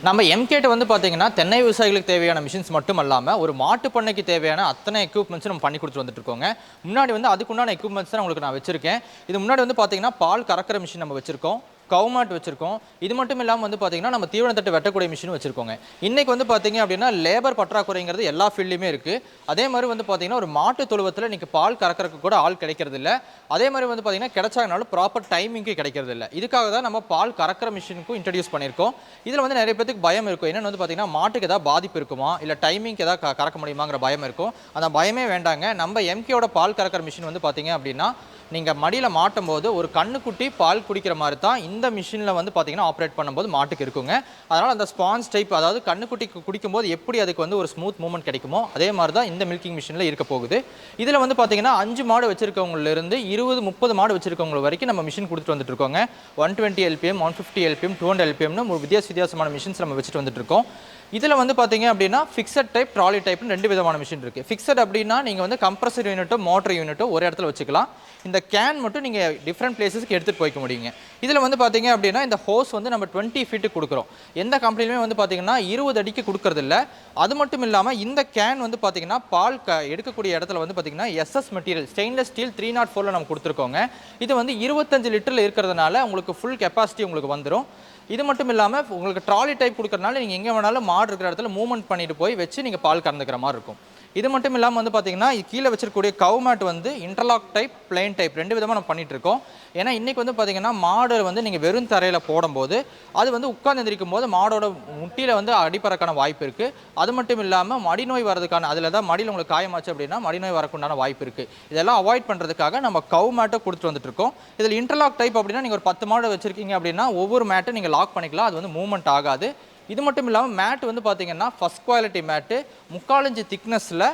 நம்ம எம்கேட்ட வந்து பார்த்தீங்கன்னா தென்னை விவசாயிகளுக்கு தேவையான மிஷின்ஸ் மட்டும் இல்லாமல் ஒரு மாட்டு பண்ணைக்கு தேவையான அத்தனை எக்யூப்மெண்ட்ஸும் நம்ம பண்ணி கொடுத்துட்டு வந்துட்டு இருக்கோங்க. முன்னாடி வந்து அதுக்குண்டான எக்யூப்மெண்ட்ஸ் தான் உங்களுக்கு நான் வச்சிருக்கேன். இது முன்னாடி வந்து பார்த்தீங்கன்னா பால் கறக்கிற மிஷின் நம்ம வச்சிருக்கோம், கவுமாட் வச்சிருக்கோம். இது மட்டும் இல்லாமல் வந்து பார்த்தீங்கன்னா நம்ம தீவனத்தட்டு வெட்டக்கூடிய மிஷின் வச்சிருக்கோங்க. இன்னைக்கு வந்து பார்த்தீங்க அப்படின்னா லேபர் பற்றாக்குறைங்கிறது எல்லா ஃபீல்ட்லையுமே இருக்கு. அதே மாதிரி வந்து பார்த்தீங்கன்னா ஒரு மாட்டு தொழுவத்தில் இன்னைக்கு பால் கறக்கிறதுக்கு கூட ஆள் கிடைக்கிறது இல்லை. அதே மாதிரி வந்து பார்த்தீங்கன்னா கிடைச்சாங்கனாலும் ப்ராப்பர் டைமிங்க்கு கிடைக்கிறது இல்லை. இதுக்காக தான் நம்ம பால் கறக்கிற மிஷினுக்கும் இன்ட்ரடியூஸ் பண்ணியிருக்கோம். இதில் வந்து நிறைய பேருக்கு பயம் இருக்கும். என்னென்னு வந்து பார்த்தீங்கன்னா மாட்டுக்கு ஏதாவது பாதிப்பு இருக்குமா, இல்லை டைமிங்க்கு ஏதாவது கறக்க முடியுமாங்கிற பயம் இருக்கும். அந்த பயமே வேண்டாங்க. நம்ம எம்கேயோட பால் கறக்கிற மிஷின் வந்து பார்த்தீங்க அப்படின்னா நீங்கள் மடியில் மாட்டும் போது ஒரு கண்ணுக்குட்டி பால் குடிக்கிற மாதிரி தான் இந்த மிஷினில் வந்து பார்த்தீங்கன்னா ஆப்ரேட் பண்ணும்போது மாட்டுக்கு இருக்குங்க. அதனால் அந்த ஸ்பான்ஸ் டைப், அதாவது கண்ணுக்குட்டி குடிக்கும்போது எப்படி அதுக்கு வந்து ஒரு ஸ்மூத் மூவ்மெண்ட் கிடைக்குமோ அதே மாதிரி தான் இந்த மில்கிங் மிஷினில் இருக்க போகுது. இதில் வந்து பார்த்தீங்கன்னா 5 மாடு வச்சிருக்கவங்களிருந்து 20-30 மாடு வச்சிருக்கவங்க வரைக்கும் நம்ம மிஷின் கொடுத்துட்டு வந்துட்டு இருக்கோங்க. 120 LPM, 150 LPM, 200 LPMனு ஒரு வித்தியாசமான மிஷின்ஸ் நம்ம வச்சுட்டு வந்துட்டு இருக்கோம். இதில் வந்து பார்த்தீங்க அப்படின்னா ஃபிக்ஸட் டைப், ட்ராலி டைப்னு 2 விதமான மிஷின் இருக்குது. ஃபிக்ஸட் அப்படின்னா நீங்கள் வந்து கம்ப்ரஸர் யூனிட்டோ மோட்டர் யூனிட்டோ ஒரு இடத்துல வச்சுக்கலாம். இந்த கேன் மட்டும் நீங்கள் டிஃப்ரெண்ட் பிளேஸஸ்க்கு எடுத்துகிட்டு போய்க்க முடியுங்க. இதில் வந்து பார்த்தீங்க அப்படின்னா இந்த ஹோஸ் வந்து நம்ம 20 ஃபீட்டுக்கு கொடுக்குறோம். எந்த கம்பெனிலுமே வந்து பார்த்தீங்கன்னா 20 அடிக்கு கொடுக்கறது இல்லை. அது மட்டும் இல்லாமல் இந்த கேன் வந்து பார்த்தீங்கன்னா பால் எடுக்கக்கூடிய இடத்துல வந்து பார்த்தீங்கன்னா SS மெட்டீரியல் ஸ்டெயின்லெஸ் ஸ்டீல் 304ல் நம்ம கொடுத்துருக்கோங்க. இது வந்து 25 லிட்டரில் இருக்கிறதுனால உங்களுக்கு ஃபுல் கெப்பாசிட்டி உங்களுக்கு வந்துடும். இது மட்டும் இல்லாமல் உங்களுக்கு ட்ராலி டைப் கொடுக்கறதுனால நீங்கள் எங்கே வேணாலும் மாடு இருக்கிற இடத்துல மூவ்மெண்ட் பண்ணிட்டு போய் வச்சு நீங்கள் பால் கறந்துக்கிற மாதிரி இருக்கும். இது மட்டும் இல்லாமல் வந்து பார்த்தீங்கன்னா கீழே வச்சிருக்கக்கூடிய கவு மேட் வந்து இன்டர்லாக் டைப், பிளைன் டைப் 2 விதமாக நம்ம பண்ணிட்டு இருக்கோம். ஏன்னா இன்றைக்கி வந்து பார்த்தீங்கன்னா மாடு வந்து நீங்கள் வெறும் தரையில் போடும்போது அது வந்து உட்கார்ந்து எந்திரிக்கும் போது மாடோட முட்டியில் வந்து அடிப்பறக்கான வாய்ப்பு இருக்குது. அது மட்டும் இல்லாமல் மடிநோய் வரதுக்கான, அதில் தான் மடியில் உங்களுக்கு காயமாச்சு அப்படின்னா மடிநோய் வரக்குண்டான வாய்ப்பு இருக்குது. இதெல்லாம் அவாய்ட் பண்ணுறதுக்காக நம்ம கவு மேட்டை கொடுத்துட்டு வந்துட்டு இருக்கோம். இதில் இன்டர்லாக் டைப் அப்படின்னா நீங்கள் ஒரு 10 மாடு வச்சிருக்கீங்க அப்படின்னா ஒவ்வொரு மேட்டை நீங்கள் லாக் பண்ணிக்கலாம். அது வந்து மூவ்மெண்ட் ஆகாது. இது மட்டும் இல்லாமல் மேட் வந்து பார்த்தீங்கன்னா ஃபஸ்ட் குவாலிட்டி மேட்டு 3/4 இன்ச் திக்னஸில்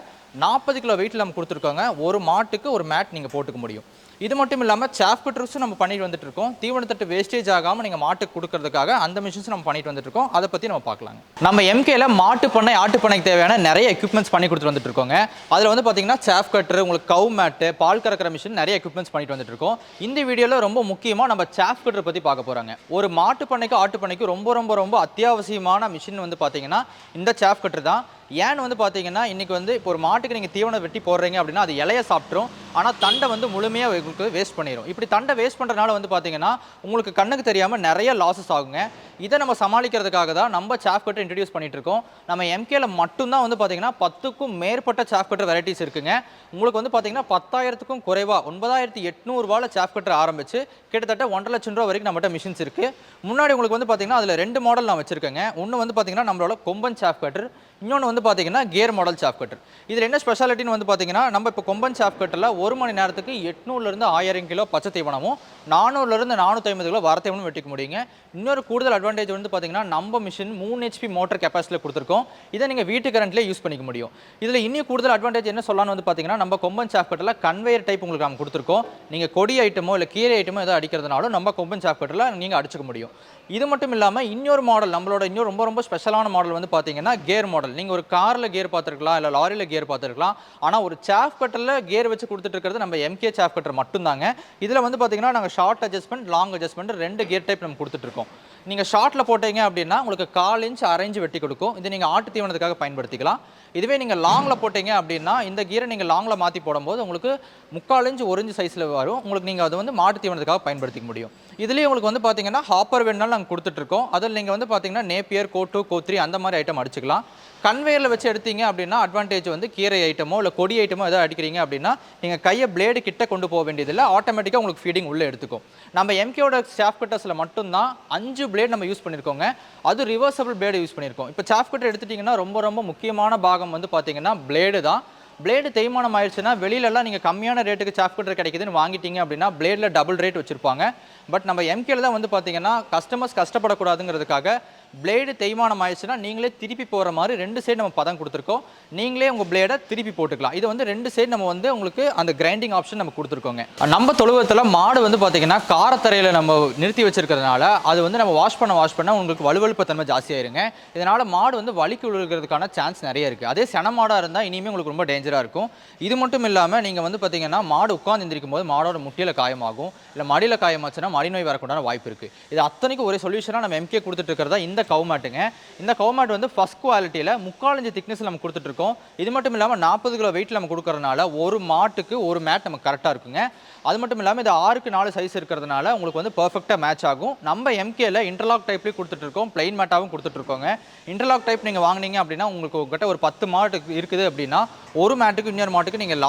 40 கிலோ வெயிட்டில் நம்ம கொடுத்துருக்கோங்க. ஒரு மாட்டுக்கு ஒரு மேட் நீங்கள் போட்டுக்க முடியும். இது மட்டும் இல்லாமல் சாஃப் கட்டர்ஸும் நம்ம பண்ணிட்டு வந்துட்டு இருக்கோம். தீவனத்தட்டு வேஸ்டேஜ் ஆகாமல் நீங்கள் மாட்டுக்கு கொடுக்கறதுக்காக அந்த மிஷின்ஸ் நம்ம பண்ணிட்டு வந்துட்டு இருக்கோம். அதை பற்றி நம்ம பார்க்கலாங்க. நம்ம எம்கேல மாட்டு பண்ணை, ஆட்டு பண்ணைக்கு தேவையான நிறைய எக்யூப்மெண்ட்ஸ் பண்ணி கொடுத்துட்டு வந்துட்டு இருக்கோங்க. அதில் வந்து பார்த்தீங்கன்னா சாஃப் கட்டர், உங்களுக்கு கவு மேட்டு, பால் கறக்கிற மிஷின், நிறைய எக்யூப்மெண்ட்ஸ் பண்ணிட்டு வந்துட்டு இருக்கோம். இந்த வீடியோவில் ரொம்ப முக்கியமாக நம்ம சாஃப் கட்டர் பற்றி பார்க்க போகிறாங்க. ஒரு மாட்டு பண்ணைக்கு ஆட்டு பண்ணைக்கு ரொம்ப ரொம்ப ரொம்ப அத்தியாவசியமான மிஷின் வந்து பார்த்தீங்கன்னா இந்த சாஃப் கட்டர் தான். ஏன்னு வந்து பார்த்தீங்கன்னா இன்றைக்கி வந்து இப்போ ஒரு மாட்டுக்கு நீங்கள் தீவனம் வெட்டி போடுறீங்க அப்படின்னா அது இலையை சாப்பிட்ரும். ஆனால் தண்டை வந்து முழுமையாக உங்களுக்கு வேஸ்ட் பண்ணிடும். இப்படி தண்டை வேஸ்ட் பண்ணுறதுனால வந்து பார்த்தீங்கன்னா உங்களுக்கு கண்ணுக்கு தெரியாமல் நிறைய லாஸஸ் ஆகுங்க. இதை நம்ம சமாளிக்கிறதுக்காக தான் நம்ம சாஃப் கட்டர் இன்ட்ரடியூஸ் பண்ணிட்டு இருக்கோம். நம்ம எம்கேல மட்டும்தான் வந்து பார்த்தீங்கன்னா 10க்கும் மேற்பட்ட சாஃப் கட்டர் வெரைட்டிஸ் இருக்குங்க. உங்களுக்கு வந்து பார்த்தீங்கன்னா 10,000க்கும் குறைவாக 9,800 ரூபாயில் சாஃப் கட்டர் ஆரம்பிச்சு கிட்டத்தட்ட 1,50,000 ரூபா வரைக்கும் நம்மகிட்ட மிஷின்ஸ் இருக்குது. முன்னாடி உங்களுக்கு வந்து பார்த்தீங்கன்னா அதில் 2 மாடல் நான் வச்சிருக்கேங்க. ஒன்று வந்து பார்த்தீங்கன்னா நம்மளோட கொம்பன் சாஃப் கட்டர், இன்னொன்று வந்து பார்த்தீங்கன்னா கியர் மாடல் சாஃப் கட்டர். இதில் என்ன ஸ்பெஷாலிட்டின்னு வந்து பார்த்தீங்கன்னா நம்ம இப்போ கொம்பன் சாஃப் கட்டரில் 1 மணி நேரத்துக்கு 800லேருந்து 1000 கிலோ பச்சை தீவனமும் 400லேருந்து 450 கிலோ வர தீவனமும் வெட்டிக்க முடியுங்க. இன்னொரு கூடுதல் அட்வான்டேஜ் வந்து பார்த்தீங்கன்னா நம்ம மிஷின் 3 HP மோட்டர் கெப்பாசிட்டியில் கொடுத்துருக்கோம். இதை நீங்கள் வீட்டு கரண்ட்லேயே யூஸ் பண்ணிக்க முடியும். இதில் இன்னும் கூடுதல் அட்வான்டேஜ் என்ன சொல்லலாம்னு வந்து பார்த்தீங்கன்னா நம்ம கொம்பன் சாஃப் கட்டரில் கன்வேயர் டைப் உங்களுக்கு நம்ம கொடுத்துருக்கோம். நீங்கள் கொடி ஐட்டமோ இல்லை கீரை ஐட்டமோ ஏதோ அடிக்கிறதுனாலும் நம்ம கொம்பன் சாஃப் கட்டரில் நீங்கள் அடிச்சுக்க முடியும். இது மட்டும் இல்லாமல் இன்னொரு மாடல், நம்மளோட இன்னும் ரொம்ப ரொம்ப ஸ்பெஷலான மாடல் வந்து பார்த்தீங்கன்னா கியர் மாடல். நீங்கள் ஒரு காரில் கியர் பார்த்துருக்கலாம், இல்லை லாரியில் கியர் பார்த்துருக்கலாம். ஆனால் ஒரு சாஃப் கட்டரில் கியர் வச்சு கொடுத்துட்டு இருக்கிறது நம்ம எம்கே சாஃப் கட்டர் மட்டும்தாங்க. இதில் வந்து பார்த்தீங்கன்னா நாங்கள் short adjustment, long adjustment 2 gear type நம்ம கொடுத்துட்ருக்கோம். நீங்கள் ஷார்ட்டில் போட்டீங்க அப்படின்னா உங்களுக்கு 1/4 இன்ச் அரைஞ்சு வெட்டி கொடுக்கும். இது நீங்கள் ஆட்டு தீவனத்துக்காக பயன்படுத்திக்கலாம். இதுவே நீங்கள் லாங்கில் போட்டீங்க அப்படின்னா இந்த கீரை நீங்கள் லாங்கில் மாற்றி போடும்போது உங்களுக்கு 3/4 இன்ச் 1 இன்ச் சைஸில் வரும். உங்களுக்கு நீங்கள் அதை வந்து மாட்டு தீவனத்துக்காக பயன்படுத்திக்க முடியும். இதுலேயே உங்களுக்கு வந்து பார்த்தீங்கன்னா ஹாப்பர் வேணுனாலும் நாங்கள் கொடுத்துட்ருக்கோம். அதில் நீங்கள் வந்து பார்த்தீங்கன்னா நேப்பியர், கோட்டு, கோத்ரி அந்த மாதிரி ஐட்டம் அடிச்சுக்கலாம். கன்வேயரில் வச்சு எடுத்தீங்க அப்படின்னா அட்வான்டேஜ் வந்து கீரை ஐட்டமோ இல்லை கொடி ஐட்டமோ எதாவது அடிக்கிறீங்க அப்படின்னா நீங்கள் கையை பிளேடு கிட்ட கொண்டு போக வேண்டியதில்லை. ஆட்டோமேட்டிக்காக உங்களுக்கு ஃபீடிங் உள்ளே எடுத்துக்கும். நம்ம எம்கேயோட சாஃப் கட்டர்ஸில் மட்டும்தான் 5 பிளேட் நம்ம யூஸ் பண்ணியிருக்கோங்க. அது ரிவர்சபிள் பிளேடு யூஸ் பண்ணியிருக்கோம். இப்போ சாஃப் கட்டர் எடுத்துட்டிங்கன்னா ரொம்ப ரொம்ப முக்கியமான பாகம் வந்து பார்த்தீங்கன்னா பிளேடு தான். பிளேடு தேய்மானம் ஆயிடுச்சுன்னா வெளியிலலாம் நீங்கள் கம்மியான ரேட்டுக்கு சாஃப் கட்டர் கிடைக்குதுன்னு வாங்கிட்டீங்க அப்படின்னா பிளேடில் டபுள் ரேட் வச்சுருப்பாங்க. பட் நம்ம எம்கேல தான் வந்து பார்த்தீங்கன்னா கஸ்டமர்ஸ் கஷ்டப்படக்கூடாதுங்கிறதுக்காக பிளேடு தேய்மானம் ஆயிடுச்சுன்னா நீங்களே திருப்பி போகிற மாதிரி 2 சைடு நம்ம பதம் கொடுத்துருக்கோம். நீங்களே உங்கள் பிளேடை திருப்பி போட்டுக்கலாம். இது வந்து 2 சைடு நம்ம வந்து உங்களுக்கு அந்த கிரைண்டிங் ஆப்ஷன் நம்ம கொடுத்துருக்கோங்க. நம்ம தொழுவத்தில் மாடு வந்து பார்த்தீங்கன்னா காரத்தரையில் நம்ம நிறுத்தி வச்சிருக்கிறதுனால அது வந்து நம்ம வாஷ் பண்ண உங்களுக்கு வலுவழுப்பு தன்மை ஜாஸ்தியாயிருங்க. இதனால் மாடு வந்து வலிக்கு விழுகிறதுக்கான சான்ஸ் நிறைய இருக்குது. அதே சென மாடாக இருந்தால் இனிமேல் உங்களுக்கு ரொம்ப டேஞ்சராக இருக்கும். இது மட்டும் இல்லாமல் நீங்கள் வந்து பார்த்தீங்கன்னா மாடு உட்காந்து எந்திரிக்கும் போது மாடோட முட்டியில் காயமாகும், இல்லை மடியில் காயமாச்சுன்னா மடி நோய் வரக்கூடான வாய்ப்பு இருக்குது. இது அத்தனைக்கும் ஒரே சொல்யூஷனாக நம்ம எம்கே கொடுத்துட்டு இருக்கிறதா இந்த இந்த கவு மேட்டுங்க. இந்த கவு மேட் வந்து ஃபர்ஸ்ட் குவாலிட்டியில் 3/4 இன்ச் திக்னஸ் நம்ம கொடுத்துட்ருக்கோம். இது மட்டும் இல்லாமல் 40 கிலோ வெயிட் நம்ம கொடுக்கறதுனால ஒரு மாட்டுக்கு ஒரு மேட் நமக்கு கரெக்டாக இருக்குங்க. அது மட்டும் இல்லாமல் இது 6க்கு 4 சைஸ் இருக்கிறதுனால உங்களுக்கு வந்து பர்ஃபெக்டாக மேட்ச் ஆகும். நம்ம எம்கேல இன்டர்லாக் டைப்லேயும் கொடுத்துட்ருக்கோம், பிளைன் மேட்டாகவும் கொடுத்துட்ருக்கோங்க. இன்டர்லாக் டைப் நீங்கள் வாங்கினீங்க அப்படின்னா உங்களுக்கு உங்கள்கிட்ட ஒரு 10 மாட்டு இருக்குது அப்படின்னா ஒரு மேட்டுக்கு இன்னொரு மாட்டுக்கு நீங்கள்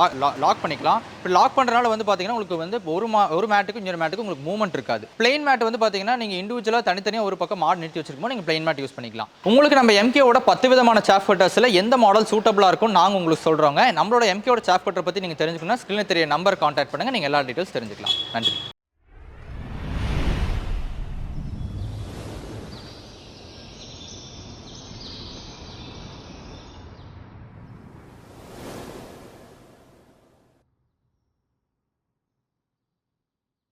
லாக் பண்ணிக்கலாம். இப்போ லாக் பண்ணுறதுனால வந்து பார்த்தீங்கன்னா உங்களுக்கு வந்து ஒரு மேட்டுக்கு இன்னொரு மேட்டுக்கு உங்களுக்கு மூவ்மெண்ட் இருக்காது. பிளைன் மேட் வந்து பார்த்தீங்கன்னா நீங்கள் இண்டிவிஜுவலாக தனித்தனியாக ஒரு பக்கம் மாடு நிறுத்தி வச்சிருக்கோம், நீங்கள் பிளைன் மேட் யூஸ் பண்ணிக்கலாம். உங்களுக்கு நம்ம எம்கேவோட 10 விதமான சாஃப் கட்டர்ஸில் எந்த மாடல் சூட்டபிளாக இருக்கும் நாங்கள் உங்களுக்கு சொல்கிறோங்க. நம்மளோட எம்கேவோட சாஃப் கட்டர் பற்றி நீங்கள் தெரிஞ்சுக்கணும்னா ஸ்க்ரீனில் தெரிய நம்பர் கான்டாக்ட் பண்ணுங்கள், நீங்கள் எல்லா டீட்டெயில்ஸ் தெரிஞ்சுக்கலாம். நன்றி.